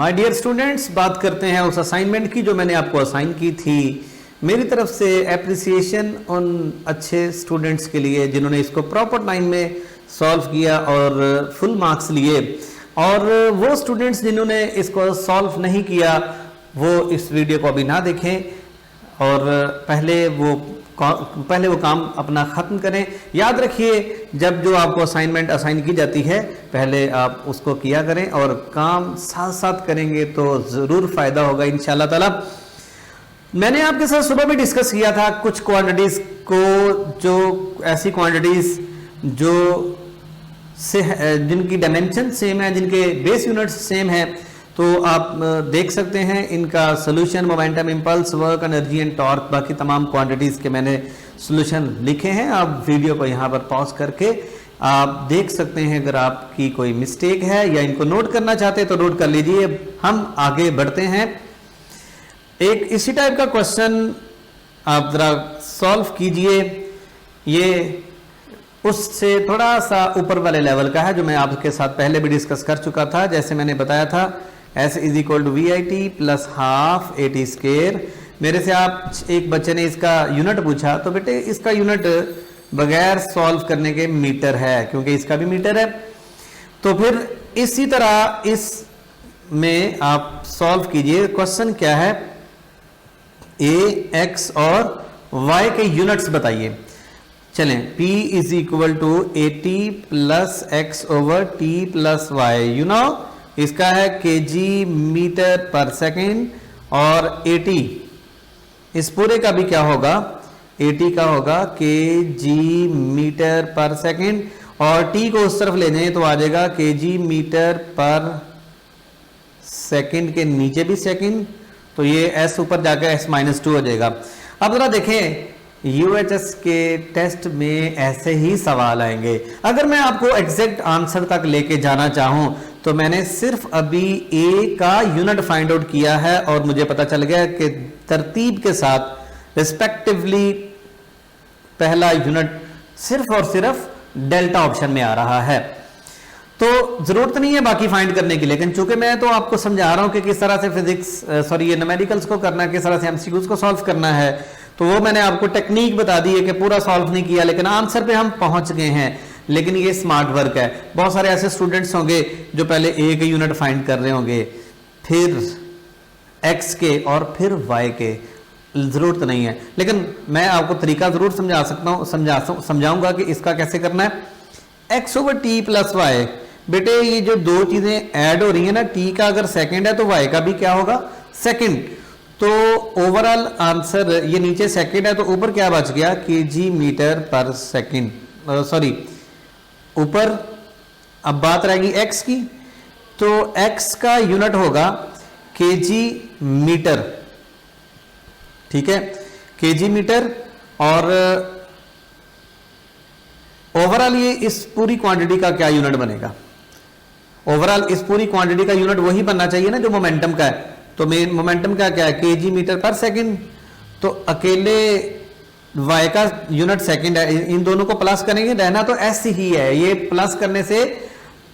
My dear students, बात करते हैं उस असाइनमेंट की जो मैंने आपको असाइन की थी। मेरी तरफ से एप्रिसिएशन उन अच्छे स्टूडेंट्स के लिए जिन्होंने इसको प्रॉपर टाइम में सॉल्व किया और फुल मार्क्स लिए, और वो स्टूडेंट्स जिन्होंने इसको सॉल्व नहीं किया वो इस वीडियो को अभी ना देखें और पहले वो काम अपना ख़त्म करें। याद रखिए, जब जो आपको असाइनमेंट असाइन की जाती है पहले आप उसको किया करें और काम साथ साथ करेंगे तो ज़रूर फ़ायदा होगा इंशाल्लाह ताला। मैंने आपके साथ सुबह भी डिस्कस किया था कुछ क्वांटिटीज़ को, जो ऐसी क्वांटिटीज़ जो से जिनकी डायमेंशन सेम है, जिनके बेस यूनिट्स सेम है, तो आप देख सकते हैं इनका solution, momentum, impulse, work, energy and torque, बाकी तमाम क्वांटिटीज़ के मैंने सोल्यूशन लिखे हैं। आप वीडियो को यहाँ पर पॉज करके आप देख सकते हैं। अगर आपकी कोई मिस्टेक है या इनको नोट करना चाहते हैं तो नोट कर लीजिए। हम आगे बढ़ते हैं। एक इसी टाइप का क्वेश्चन आप ज़रा सॉल्व कीजिए। ये उससे थोड़ा सा ऊपर वाले लेवल का है जो मैं आपके साथ पहले भी डिस्कस कर चुका था। जैसे मैंने बताया था S is equal to VIT plus half AT square. मेरे से आप एक बच्चे ने इसका यूनिट पूछा, तो बेटे इसका यूनिट बगैर सॉल्व करने के मीटर है, क्योंकि इसका भी मीटर है। तो फिर इसी तरह इस में आप सॉल्व कीजिए। क्वेश्चन क्या है, A, X और Y के यूनिट्स बताइए। चलें, P is equal to AT plus X over T plus Y। You know इसका है kg मीटर पर सेकेंड, और AT इस पूरे का भी क्या होगा, AT का होगा kg मीटर पर सेकेंड, और T को उस तरफ ले जाएं तो आ जाएगा kg मीटर पर सेकेंड के नीचे भी सेकेंड, तो ये S ऊपर जाकर S-2 हो जाएगा। अब जरा देखें, UHS के टेस्ट में ऐसे ही सवाल आएंगे। अगर मैं आपको एग्जैक्ट आंसर तक लेके जाना चाहूं तो मैंने सिर्फ अभी A का यूनिट फाइंड आउट किया है और मुझे पता चल गया कि तरतीब के साथ रिस्पेक्टिवली पहला यूनिट सिर्फ और सिर्फ डेल्टा ऑप्शन में आ रहा है। तो जरूरत नहीं है बाकी फाइंड करने की, लेकिन चूंकि मैं तो आपको समझा रहा हूं कि किस तरह से फिजिक्स ये न्यूमेरिकल्स को करना है, किस तरह से एमसीक्यूज को सॉल्व करना है, तो वो मैंने आपको टेक्निक बता दी है कि पूरा सॉल्व नहीं किया, लेकिन आंसर पे हम पहुंच गए हैं। लेकिन ये स्मार्ट वर्क है। बहुत सारे ऐसे स्टूडेंट्स होंगे जो पहले A के यूनिट फाइंड कर रहे होंगे, फिर X के और फिर Y के। जरूरत नहीं है, लेकिन मैं आपको तरीका जरूर समझा सकता हूँ, समझाऊंगा कि इसका कैसे करना है। X over T plus Y, बेटे ये जो दो चीजें ऐड हो रही है ना, T का अगर सेकेंड है तो Y का भी क्या होगा, सेकेंड। तो ओवरऑल आंसर ये नीचे सेकेंड है तो ऊपर क्या बच गया, kg metre per second, sorry ऊपर। अब बात रहेगी X की, तो X का यूनिट होगा kg मीटर, ठीक है, kg मीटर। और ओवरऑल ये इस पूरी क्वांटिटी का क्या यूनिट बनेगा, ओवरऑल इस पूरी क्वांटिटी का यूनिट वही बनना चाहिए ना जो मोमेंटम का है। तो मेन मोमेंटम का क्या है, kg मीटर पर सेकेंड। तो अकेले Y का यूनिट सेकेंड है, इन दोनों को प्लस करेंगे, रहना तो S ही है, ये प्लस करने से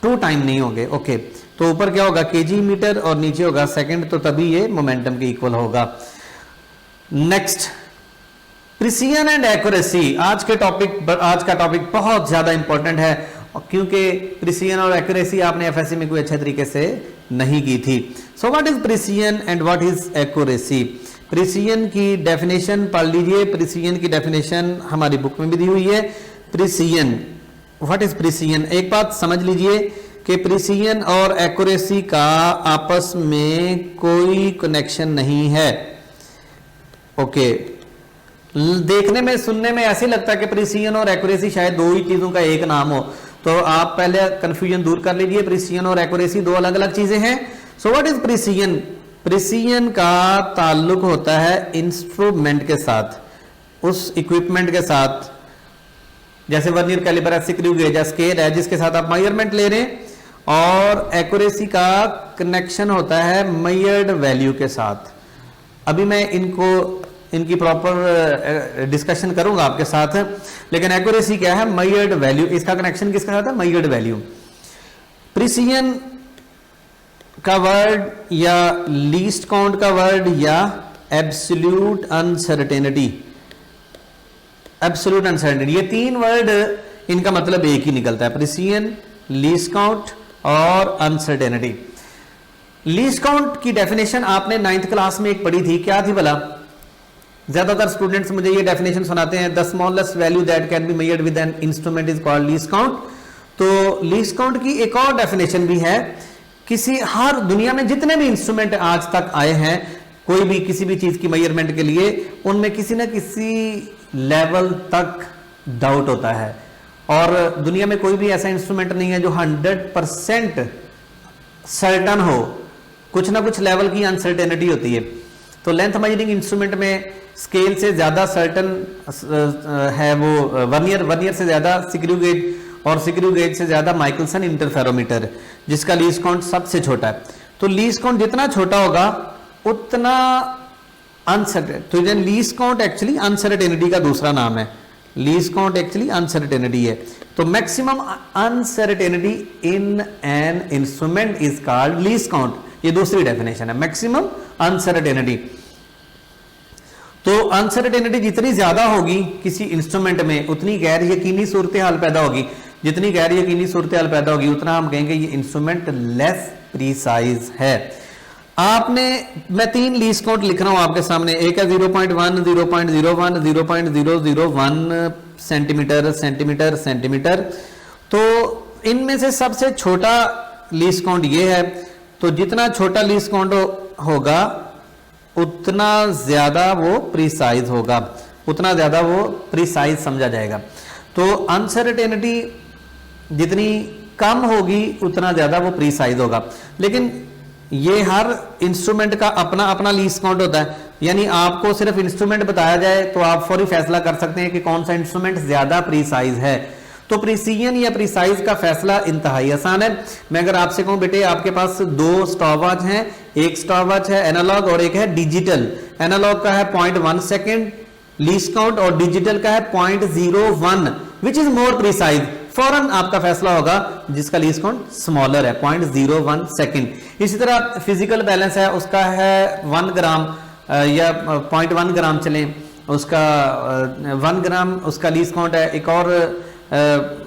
2 टाइम नहीं होंगे। ओके, तो ऊपर क्या होगा kg मीटर और नीचे होगा सेकेंड, तो तभी ये मोमेंटम के इक्वल होगा। Next, precision and accuracy. आज का टॉपिक बहुत ज्यादा इंपॉर्टेंट है, क्योंकि प्रिसीजन और एक्यूरेसी आपने एफएससी में कोई अच्छे तरीके से नहीं की थी। So what is precision and what is accuracy. Precision की डेफिनेशन पढ़ लीजिए। प्रिसीजन की डेफिनेशन हमारी बुक में भी दी हुई है। प्रिसीजन, व्हाट इज प्रिसीजन, एक बात समझ लीजिए कि प्रिसीजन और एक्यूरेसी का आपस में कोई कनेक्शन नहीं है। ओके, देखने में सुनने में ऐसे लगता है कि प्रिसीजन और एक्यूरेसी शायद दो ही चीजों का एक नाम हो, तो आप पहले कंफ्यूजन दूर कर लीजिए। प्रिसीजन और एक्यूरेसी दो अलग अलग चीजें हैं। So what is precision. Precision का ताल्लुक होता है इंस्ट्रूमेंट के साथ, उस इक्विपमेंट के साथ, जैसे वर्नियर कैलिपर है, स्क्रू गेज है, स्केल है, जिसके साथ आप मेजरमेंट ले रहे हैं। और एक्यूरेसी का कनेक्शन होता है मेजर्ड वैल्यू के साथ। अभी मैं इनकी प्रॉपर डिस्कशन करूंगा आपके साथ, लेकिन एक्यूरेसी क्या है, मेजर्ड वैल्यू। इसका कनेक्शन किसके साथ है, मेजर्ड वैल्यू। प्रिसीजन का वर्ड या लीस्ट काउंट का वर्ड या एब्सोल्यूट अनसर्टेनिटी। एब्सोल्यूट अनसर्टेनिटी, ये तीन वर्ड इनका मतलब एक ही निकलता है, प्रिसीजन, लीस्ट काउंट और अनसर्टेनिटी। लीस्ट काउंट की डेफिनेशन आपने 9th क्लास में एक पढ़ी थी, क्या थी भला? ज्यादातर स्टूडेंट्स मुझे ये डेफिनेशन सुनाते हैं, the smallest value that can be measured with an instrument is called least count. तो लीस्ट काउंट की एक और डेफिनेशन भी है, किसी हर दुनिया में जितने भी इंस्ट्रूमेंट आज तक आए हैं, कोई भी किसी भी चीज की मेजरमेंट के लिए, उनमें किसी ना किसी लेवल तक डाउट होता है, और दुनिया में कोई भी ऐसा इंस्ट्रूमेंट नहीं है जो 100% सर्टन हो, कुछ ना कुछ लेवल की अनसर्टेनिटी होती है। तो लेंथ मेजरिंग इंस्ट्रूमेंट में स्केल से ज्यादा सर्टन है वो वर्नियर से ज्यादा स्क्रू गेज, और स्क्रू गेज से ज्यादा माइकलसन इंटरफेरोमीटर, जिसका लीस्ट काउंट सबसे छोटा है। तो लीस्ट काउंट जितना छोटा होगा उतना अनसर्टेन, तो लीस्ट काउंट एक्चुअली अनसर्टेनिटी का दूसरा नाम है। लीस्ट काउंट एक्चुअली अनसर्टेनिटी है। तो maximum uncertainty in an instrument is called least count, ये दूसरी डेफिनेशन है, मैक्सिमम अनसर्टेनिटी। तो अनसर्टेनिटी जितनी ज्यादा होगी किसी इंस्ट्रूमेंट में, उतनी गैर यकीनी सूरत हाल पैदा होगी। जितनी गैर यकीनी सूरत हाल पैदा होगी उतना हम कहेंगे ये इंस्ट्रूमेंट लेस प्रीसाइज है। मैं 3 लीस्ट काउंट लिख रहा हूं आपके सामने, एक है 0.1, 0.01, 0.001 सेंटीमीटर। तो इनमें से सबसे छोटा लीस्ट काउंट ये है। तो जितना छोटा लीस्ट काउंट होगा उतना ज्यादा वो प्रीसाइज होगा, उतना ज्यादा वो प्रीसाइज समझा जाएगा। तो अनसर्टेनिटी जितनी कम होगी उतना ज्यादा वो प्रीसाइज होगा। लेकिन ये हर इंस्ट्रूमेंट का अपना अपना लीस्ट काउंट होता है, यानी आपको सिर्फ इंस्ट्रूमेंट बताया जाए तो आप फौरी फैसला कर सकते हैं कि कौन सा इंस्ट्रूमेंट ज्यादा प्रीसाइज है। तो प्रिसीजन या प्रीसाइज का फैसला इंतहाई आसान है। मैं अगर आपसे कहूं बेटे आपके पास 2 स्टॉपवॉच हैं, एक स्टॉपवॉच है एनालॉग और एक है डिजिटल। एनालॉग का है 0.1 सेकेंड लीस्ट काउंट और डिजिटल का है 0.01, विच इज मोर प्रीसाइज। फौरन आपका फैसला होगा जिसका लीस्ट काउंट स्मॉलर है, 0.01 सेकेंड। इसी तरह फिजिकल बैलेंस है, उसका है 1 ग्राम या 0.1 ग्राम चलें, उसका 1 ग्राम उसका लीस्ट काउंट है। एक और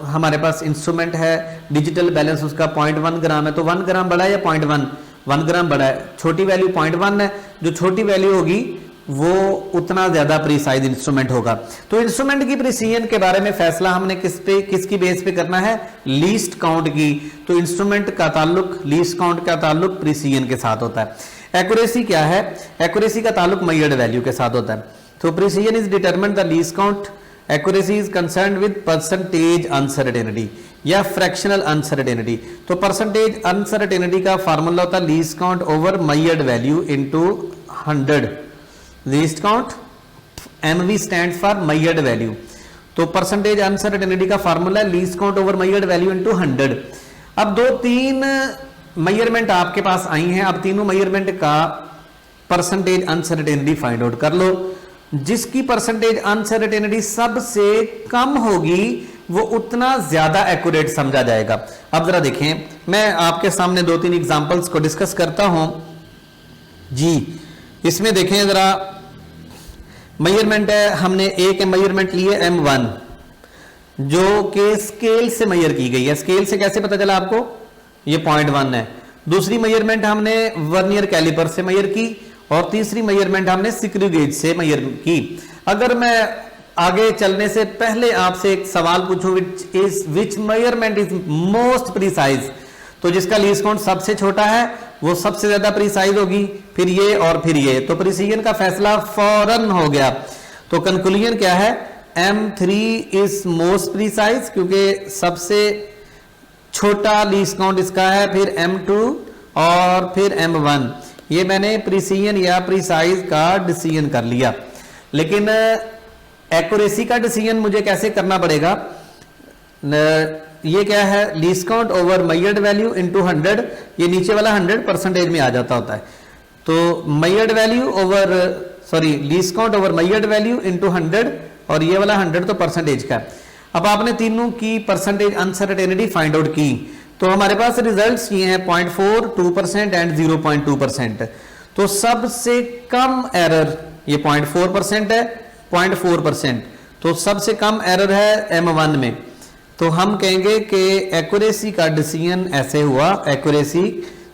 हमारे पास इंस्ट्रूमेंट है डिजिटल बैलेंस, उसका 0.1 ग्राम है। तो 1 ग्राम बड़ा है या 0.1? 1 ग्राम बड़ा है। छोटी वैल्यू 0.1 है, जो छोटी वैल्यू होगी वो उतना ज्यादा प्रीसाइज इंस्ट्रूमेंट होगा। तो इंस्ट्रूमेंट की प्रिसीजन के बारे में फैसला हमने किसकी बेस पे करना है? लीस्ट काउंट की। तो इंस्ट्रूमेंट का ताल्लुक, लीस्ट काउंट का ताल्लुक प्रिसीजन के साथ होता है। एक्यूरेसी क्या है? एक्यूरेसी का ताल्लुक मेजर्ड वैल्यू के साथ होता है। तो precision is determined the least count, accuracy is concerned with percentage uncertainty या फ्रैक्शनल अनसर्टेनिटी। तो परसेंटेज अनसर्टेनिटी का फार्मूला होता है least count over measured value into 100। Least count MV stands for measured value. तो परसेंटेज अनसर्टेनिटी का formula है least count over measured value into 100। अब 2-3 measurement आपके पास आई हैं, अब तीनों मेजरमेंट का परसेंटेज अनसर्टेनिटी फाइंड आउट कर लो। जिसकी परसेंटेज अनसर्टेनिटी सबसे कम होगी वो उतना ज्यादा एक्यूरेट समझा जाएगा। अब जरा देखें, मैं आपके सामने 2-3 एग्जांपल्स को डिस्कस करता हूं जी। इसमें देखें जरा, मेजरमेंट है, हमने एक मेजरमेंट ली है M1 जो कि स्केल से मेजर की गई है। स्केल से कैसे पता चला आपको? ये 0.1 है। दूसरी मेजरमेंट हमने वर्नियर कैलिपर से मेजर की और तीसरी मेजरमेंट हमने स्क्रू गेज से मेजर की। अगर मैं आगे चलने से पहले आपसे एक सवाल पूछूं, विच मेजरमेंट इज मोस्ट प्रीसाइज, तो जिसका लीस्ट काउंट सबसे छोटा है वो सबसे ज्यादा प्रीसाइज होगी, फिर ये और फिर ये। तो प्रिसीजन का फैसला फौरन हो गया। तो कंक्लूजन क्या है? M3 इज मोस्ट प्रीसाइज क्योंकि सबसे छोटा लीस्ट काउंट इसका है, फिर M2 और फिर M1। ये मैंने प्रिसीजन या प्रीसाइज का डिसीजन कर लिया। लेकिन एक्यूरेसी का डिसीजन मुझे कैसे करना पड़ेगा? ये क्या है? Least count over measured value into 100। ये नीचे वाला 100 परसेंटेज में आ जाता होता है। तो measured value over least count over measured value into 100 और ये वाला 100 तो परसेंटेज का। अब आपने तीनों की परसेंटेज अनसर्टेनिटी फाइंड आउट की। तो हमारे पास रिजल्ट्स ये हैं 0.4, 2% एंड 0.2%। तो सबसे कम एरर ये 0.4% है, 0.4%, तो सबसे कम एरर है M1 में। तो हम कहेंगे कि एक्यूरेसी का डिसीजन ऐसे हुआ, एक्यूरेसी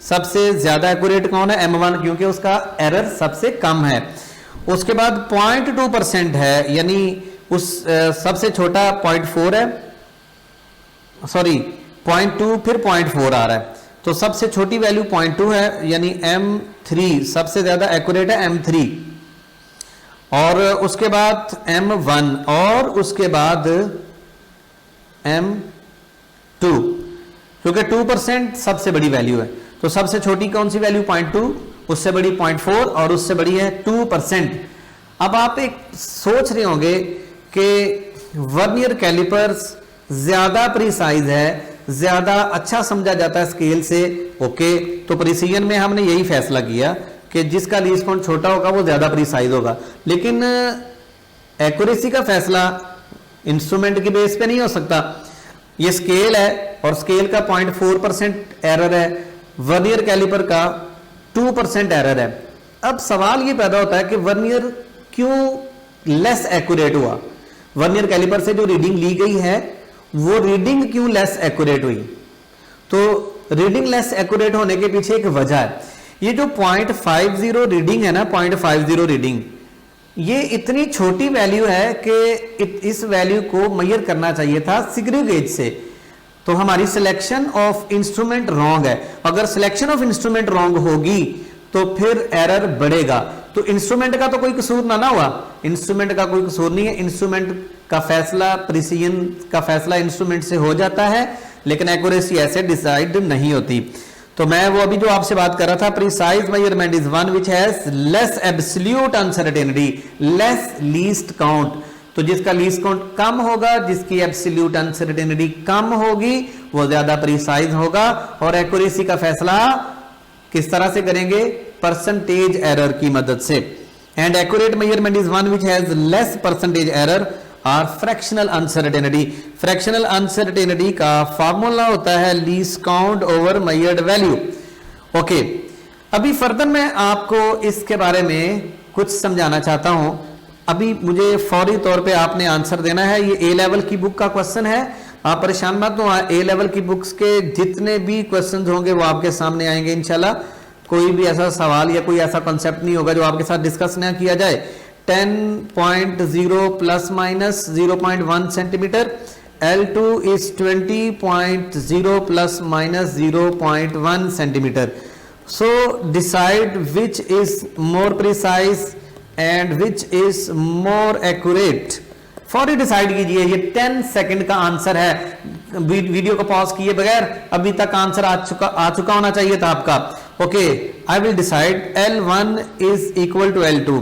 सबसे ज्यादा एक्यूरेट कौन है? M1, क्योंकि उसका एरर सबसे कम है। उसके बाद 0.2% है, यानी उस सबसे छोटा 0.4 है, सॉरी 0.2 फिर 0.4 आ रहा है, तो सबसे छोटी वैल्यू 0.2 है, यानी M3 सबसे ज्यादा एक्यूरेट है, M3, और उसके बाद M1 और उसके बाद M2, क्योंकि 2% सबसे बड़ी वैल्यू है। तो सबसे छोटी कौन सी वैल्यू? 0.2, उससे बड़ी 0.4 और उससे बड़ी है 2%। अब आप एक सोच रहे होंगे कि वर्नियर कैलिपर्स ज्यादा प्रिसाइज है, ज्यादा अच्छा समझा जाता है स्केल से। ओके, तो प्रिसीजन में हमने यही फैसला किया कि जिसका लीस्ट काउंट छोटा होगा वो ज्यादा प्रिसाइज होगा, लेकिन एक्यूरेसी का फैसला इंस्ट्रूमेंट के बेस पे नहीं हो सकता। ये स्केल है और स्केल का 0.4% एरर है, वर्नियर कैलिपर का 2% एरर है। अब सवाल ये पैदा होता है कि वर्नियर क्यों लेस एक्यूरेट हुआ? वर्नियर कैलिपर से जो रीडिंग ली गई है वो रीडिंग क्यों लेस एक्यूरेट हुई? तो रीडिंग लेस एक्यूरेट होने के पीछे एक वजह है। ये जो 0.50 रीडिंग है ना, 0.50 रीडिंग, ये इतनी छोटी वैल्यू है कि इस वैल्यू को मेजर करना चाहिए था सिग्रू गेज से। तो हमारी सिलेक्शन ऑफ इंस्ट्रूमेंट रॉन्ग है। अगर सिलेक्शन ऑफ इंस्ट्रूमेंट रॉन्ग होगी तो फिर एरर बढ़ेगा। तो इंस्ट्रूमेंट का तो कोई कसूर ना हुआ, इंस्ट्रूमेंट का कोई कसूर नहीं है। इंस्ट्रूमेंट का फैसला, प्रिसीजन का फैसला इंस्ट्रूमेंट से हो जाता है, लेकिन एक्यूरेसी ऐसे डिसाइड नहीं होती। तो मैं वो अभी जो आपसे बात कर रहा था, precise measurement is one which has less absolute uncertainty, less least count. तो जिसका लीस्ट काउंट कम होगा, जिसकी एब्सोल्यूट अनसर्टेनिटी कम होगी, वो ज्यादा प्रिसाइज होगा। और एक्यूरेसी का फैसला किस तरह से करेंगे? परसेंटेज एरर की मदद से। And accurate measurement is one which has less percentage error और फ्रैक्शनल अनसर्टेनिटी। फ्रैक्शनल अनसर्टेनिटी का फार्मूला होता है least count over measured value. Okay, अभी फर्दर मैं आपको इसके बारे में कुछ समझाना चाहता हूं। अभी मुझे फौरी तौर पे आपने आंसर देना है। ये ए लेवल की बुक का क्वेश्चन है, आप परेशान मत हो। ए लेवल की बुक्स के जितने भी क्वेश्चन होंगे वो आपके सामने आएंगे इंशाल्लाह। कोई भी ऐसा सवाल या कोई ऐसा कॉन्सेप्ट नहीं होगा जो आपके साथ डिस्कस ना किया जाए। 10.0 plus minus 0.1 centimetre, L2 is 20.0 plus minus 0.1 centimeter. So decide which is more precise and which is more accurate. फौरी डिसाइड कीजिए। ये 10 सेकंड का आंसर है। वीडियो को पॉज किए बगैर अभी तक आंसर आ चुका होना चाहिए था आपका। Okay, I will decide L1 is equal to L2।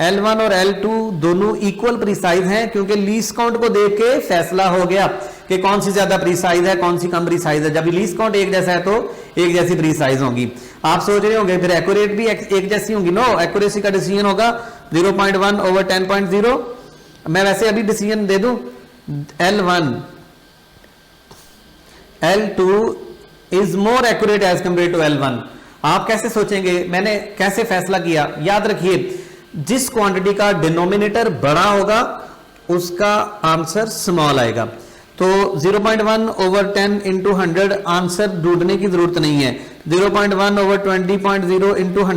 L1 और L2 दोनों इक्वल प्रीसाइज हैं, क्योंकि लीस्ट काउंट को देख के फैसला हो गया कि कौन सी ज्यादा प्रीसाइज है, कौन सी कम प्रीसाइज है। जब लीस्ट काउंट एक जैसा है तो एक जैसी प्रीसाइज होगी। आप सोच रहे होंगे फिर एक्यूरेट भी एक जैसी होंगी। नो, एक्यूरेसी का डिसीजन होगा 0.1 ओवर 10.0। मैं वैसे अभी डिसीजन दे दूं, L1 L2 is more accurate as compared to L1। आप कैसे सोचेंगे, मैंने कैसे फैसला किया? याद रखिए, जिस क्वांटिटी का डिनोमिनेटर बड़ा होगा उसका आंसर स्मॉल आएगा। तो 0.1 ओवर 10 इंटू 100 आंसर ढूंढने की जरूरत नहीं है। 0.1 ओवर 20.0 इंटू 100